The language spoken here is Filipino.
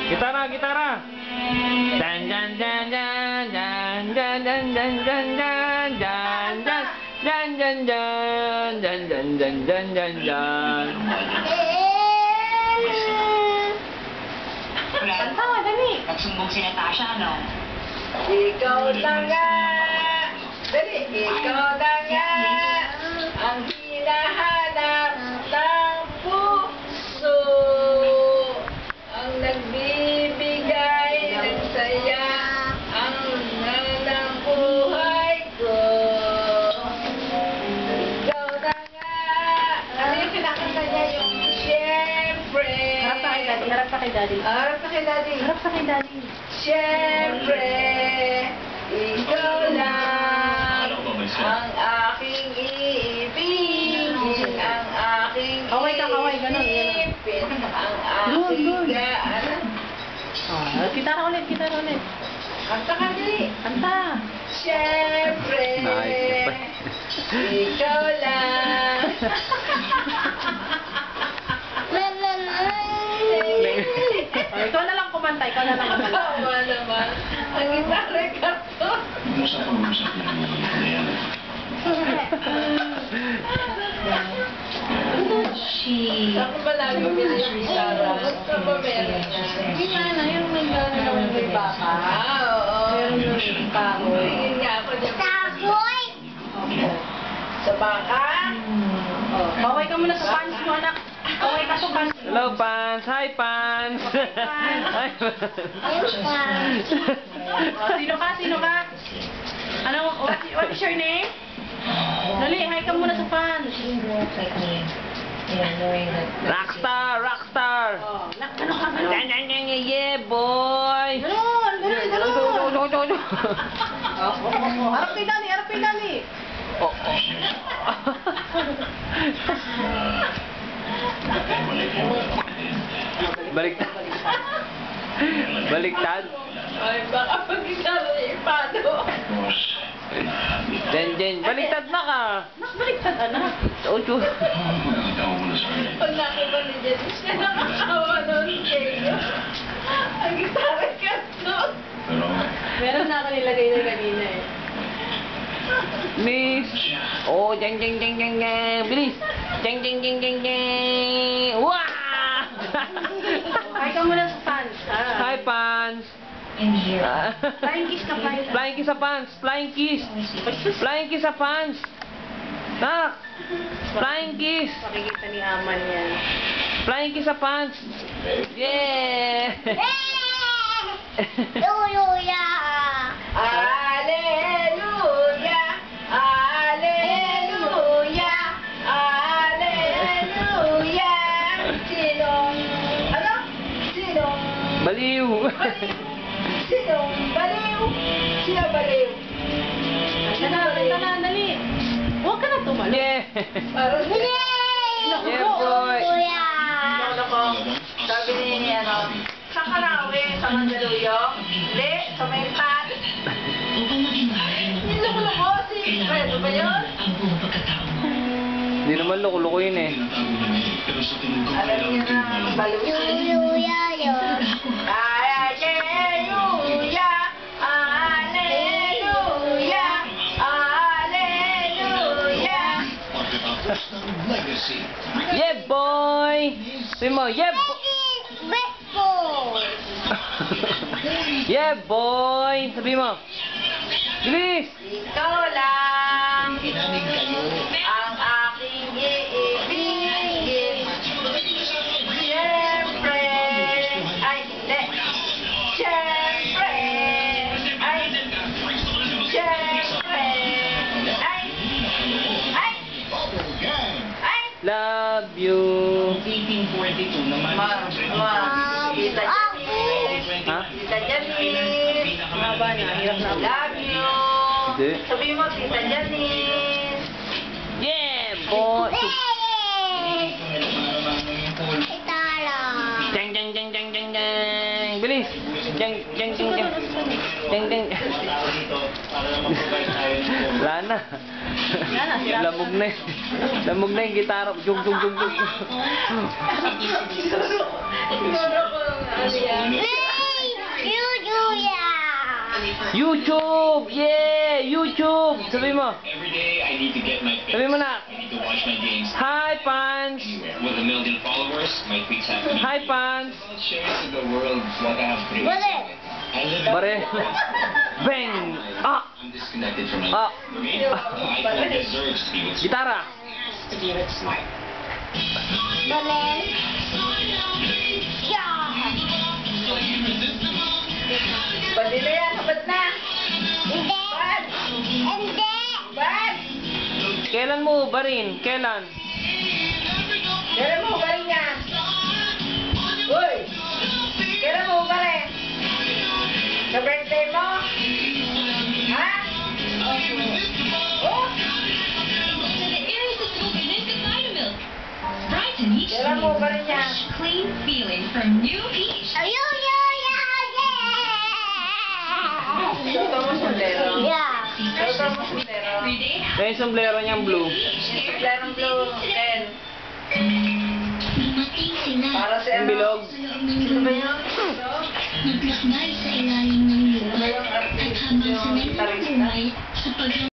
Gitara, gitara. Dan dan dan dan dan dan dan dan dan dan dan dan dan dan dan dan dan dan dan dan. Kanta ka, dali. Nagsumbong si Natasha, ano? Ikaw na nga. Dali. Ikaw na nga. Ang hinahanap ng puso. Ang nagbibigay ng saya. Ang nanang buhay ko. Ikaw na nga. Ano yung pinakanta niya? Yung siyempre. Harap ka kay daddy, harap ka kay daddy. Harap ka kay daddy. Harap ka kay daddy. Siyempre, ikaw lang ang aking iibigin, ang aking Kaway ka, kaway, ganun, ganun. iipin, ang Good, aking good. gaan. Oh, gitara ulit, gitara ulit. Kanta ka dali. Kanta. Siyempre, ikaw lang. Oh, ikaw na lang kumanta, ikaw na lang kumanta. Tama naman. Ang gitara ka to. Usap lang na yan. Ako ba lagi pili yung gitara? Basta ba meron na? Hindi nga na, yung may gano'n naman may baka. Oo. Meron yung kahoy. Tingin nga ako dyan. Sa baka? Oh, kaway ka muna sa pants mo, anak. Kaway ka sa pants mo. Hello, Pans. Hi, Pans. Hi, Pans. Oh, sino ka? Sino ka? Ano, what is your name? Dali, hi ka muna sa fans. Rockstar, rockstar. Oh, ano ka, ano? Dan, dan, dan, yeah, boy. Ganon, ganon, ganon. Oh. Oh, harap kay Dani, harap kay Dani. Oh. Baliktad. Baliktad. Ay, baka pag gitara ipado. Jen, baliktad na ka. Nakbaliktad, anak. Ocho. Pag nakiba ni Jen, siya nakakawa nun kayo. Ang gitara ka to. Meron na ako nilagay na kanina eh. Miss. Oh, jeng. Bilis. Jeng. Wah! Hi ka muna sa fans. Hi, Pans. Flying kiss ka, flying kiss. Flying kiss sa Pans. Flying kiss. Flying kiss sa Pans. Tak. Flying kiss. Pakikita ni Aman yan. Flying kiss sa Pans. Yeah. Aleluya! Aleluya! Aleluya! Sinong, ano? Sinong Baliw. Sinong baliw? Sino baliw? Kanta na, dali. Huwag ka na tumalo. Yeah. Parang Yeah, boy. Lolo ko, sabi ni, ano, sa Karawi, sa Mandaluyong, hindi, sa Maypan. Hindi loko-loko, si Fredo ba yun? Hindi naman loko-loko yun eh. Alam niya na baliw yun. Aleluya! Aleluya! Aleluya! Yeah, boy. Sabi mo, yeah, boy. Yeah, boy. Sabi mo. Bilis. Ikaw lang ang aking iibigin. Siyempre, ay hindi. Siyempre, ay siyempre, ay Love you. 1842 naman. Tita Janice. Ha? Tita Janice. Haba na, hirap na. Love you. Hindi. Sabi mo, Tita Janice. Yeah, boy. Jeng. Bilis. Jeng. Wala na. Lamog na yun. Lamog na yung gitara. Jung. Siguro ko YouTube! Yeah! YouTube! Sabi mo. Every day I need to get my fix. Sabi mo na. I need to watch my games Hi, Pans! anywhere. With 1 million followers, my tweets have to be Hi, Pans! I'll share to the world what I have created. I live in Bare. Bang! Ah! I'm disconnected from my Ah! For me, the iPhone deserves to be what's Gitara! to be what's smart. Pwede na yan, sabat na. Bad! Kailan mo barin? Kailan? Kailan mo ba rin yan? Uy! Kailan mo ba rin? Sa birthday mo? Ha? Oh! Kailan mo ba rin yan? Clean feeling from New Peach. Ito mo sombrero. Ito mo sombrero. Every day. Kaya yung sombrero niyang blue. Sombrero blue. Ken. Dumating sila. Para sa Yung bilog. Sa loob ng Ano ba lupa. yun? Naglakbay sa ilalim ng lupa. Ano yung At artist? habang Yung sanay na guitarista? buhay sa pag